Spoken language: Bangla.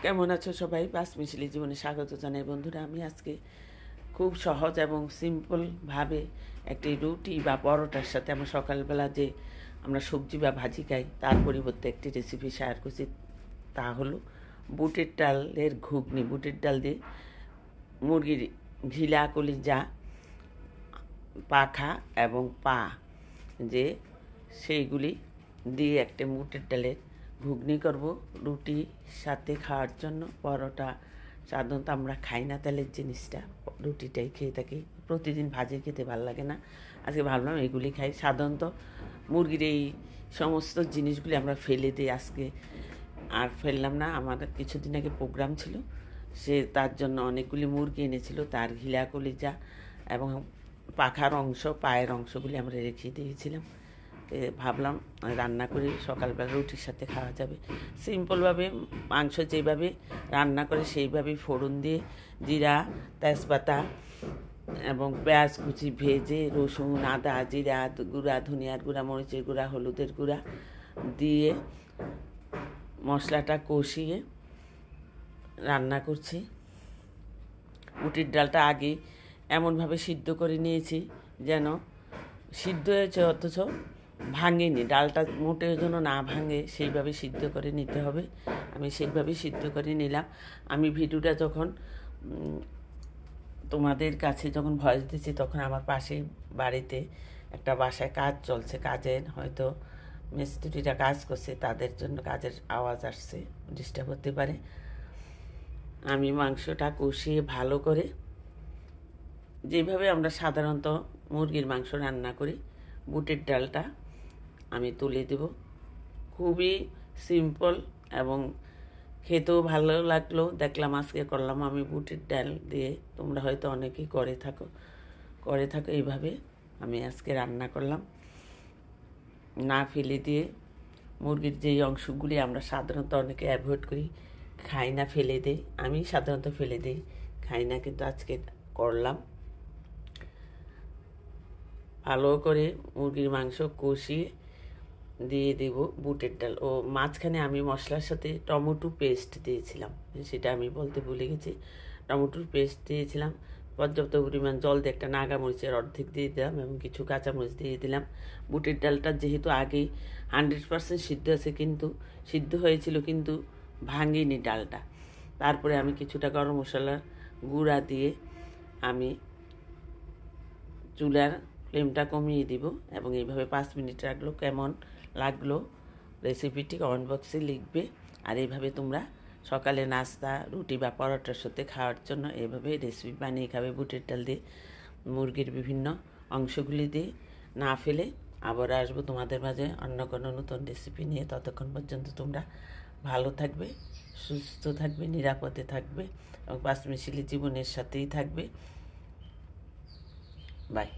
কেমন আছো সবাই? পাঁচ মিশালি জীবনে স্বাগত জানাই বন্ধুরা। আমি আজকে খুব সহজ এবং সিম্পলভাবে একটি রুটি বা পরোটার সাথে আমরা সকালবেলা যে আমরা সবজি বা ভাজি খাই তার পরিবর্তে একটি রেসিপি শেয়ার করছি। তা হলো বুটের ডালের ঘুগনি। বুটের ডাল দিয়ে মুরগির ঘিলা, কলিজা, পাখা এবং পা যে সেইগুলি দিয়ে একটা বুটের ডালের ঘুগনি করব রুটির সাথে খাওয়ার জন্য। পরোটা সাধারণত আমরা খাই না তেলের জিনিসটা, রুটিটাই খেয়ে থাকি। প্রতিদিন ভাজি খেতে ভালো লাগে না, আজকে ভাবলাম এগুলি খাই। সাধারণত মুরগির এই সমস্ত জিনিসগুলি আমরা ফেলে দিই, আজকে আর ফেললাম না। আমার কিছুদিন আগে প্রোগ্রাম ছিল, সে তার জন্য অনেকগুলি মুরগি এনেছিল, তার ঘিলা, কলিজা এবং পাখার অংশ, পায়ের অংশগুলি আমরা রেখে দিয়েছিলাম। ভাবলাম রান্না করি, সকালবেলা রুটির সাথে খাওয়া যাবে। সিম্পলভাবে মাংস যেভাবে রান্না করে সেইভাবেই ফোড়ন দিয়ে জিরা, তেজপাতা এবং পেঁয়াজ কুচি ভেজে, রসুন, আদা, জিরা গুঁড়া, ধনিয়ার গুঁড়া, মরিচের গুঁড়া, হলুদের গুঁড়া দিয়ে মশলাটা কষিয়ে রান্না করছি। বুটের ডালটা আগে এমনভাবে সিদ্ধ করে নিয়েছি যেন সিদ্ধ হয়েছে অথচ ভাঙেনি, ডালটা মোটেও যেন না ভাঙে সেইভাবে সিদ্ধ করে নিতে হবে। আমি সেইভাবেই সিদ্ধ করে নিলাম। আমি ভিডিওটা যখন তোমাদের কাছে যখন ভয়েস দিচ্ছি তখন আমার পাশে বাড়িতে একটা বাসায় কাজ চলছে, কাজের হয়তো মিস্ত্রিরা কাজ করছে, তাদের জন্য কাজের আওয়াজ আসছে, ডিস্টার্ব হতে পারে। আমি মাংসটা কষিয়ে ভালো করে যেভাবে আমরা সাধারণত মুরগির মাংস রান্না করি, বুটের ডালটা আমি তুলে দেব। খুবই সিম্পল এবং খেতেও ভালো লাগলো। দেখলাম আজকে করলাম আমি বুটের ডাল দিয়ে, তোমরা হয়তো অনেকেই করে থাকো এইভাবে। আমি আজকে রান্না করলাম না ফেলে দিয়ে। মুরগির যেই অংশগুলি আমরা সাধারণত অনেকে অ্যাভয়েড করি, খাই না, ফেলে দিই। আমি সাধারণত ফেলে দিই, খাই না, কিন্তু আজকে করলাম। ভালো করে মুরগির মাংস কষিয়ে দিয়ে দেব বুটের ডাল। ও মাঝখানে আমি মশলার সাথে টমেটো পেস্ট দিয়েছিলাম, সেটা আমি বলতে ভুলে গেছি। টমেটোর পেস্ট দিয়েছিলাম, পর্যাপ্ত পরিমাণ জল দিয়ে একটা নাগামরিচের অর্ধেক দিয়ে দিলাম এবং কিছু কাঁচামরিচ দিয়ে দিলাম। বুটের ডালটা যেহেতু আগেই 100% সিদ্ধ আছে, কিন্তু সিদ্ধ হয়েছিল কিন্তু ভাঙিনি ডালটা। তারপরে আমি কিছুটা গরম মশলার গুঁড়া দিয়ে আমি চুলার ফ্লেমটা কমিয়ে দিব এবং এইভাবে 5 মিনিট রাখলো। কেমন লাগলো রেসিপিটি কমেন্ট বক্সে লিখবে। আর এইভাবে তোমরা সকালে নাস্তা, রুটি বা পরোটার সাথে খাওয়ার জন্য এইভাবে রেসিপি বানিয়ে খাবে বুটের ডাল দিয়ে, মুরগির বিভিন্ন অংশগুলি দিয়ে। না ফেলে আবার আসবো তোমাদের মাঝে অন্য কোনো নতুন রেসিপি নিয়ে। ততক্ষণ পর্যন্ত তোমরা ভালো থাকবে, সুস্থ থাকবে, নিরাপদে থাকবে এবং পাঁচমিশালি জীবনের সাথেই থাকবে। বাই।